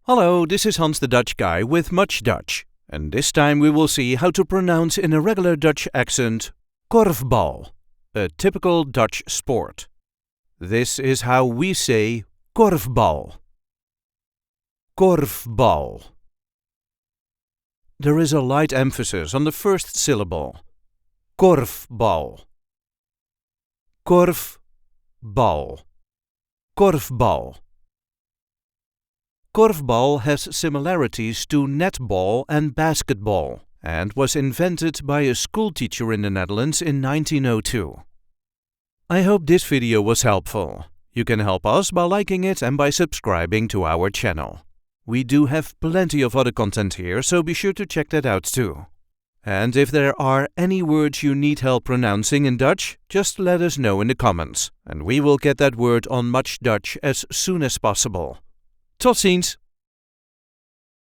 Hello, this is Hans the Dutch guy with MuchDutch, and this time we will see how to pronounce in a regular Dutch accent KORFbal, a typical Dutch sport. This is how we say KORFbal. KORFbal. There is a light emphasis on the first syllable. KORFbal. KORFbal. KORFbal. KORFbal has similarities to netball and basketball and was invented by a schoolteacher in the Netherlands in 1902. I hope this video was helpful. You can help us by liking it and by subscribing to our channel. We do have plenty of other content here, so be sure to check that out too. And if there are any words you need help pronouncing in Dutch, just let us know in the comments, and we will get that word on MuchDutch as soon as possible. Tot ziens!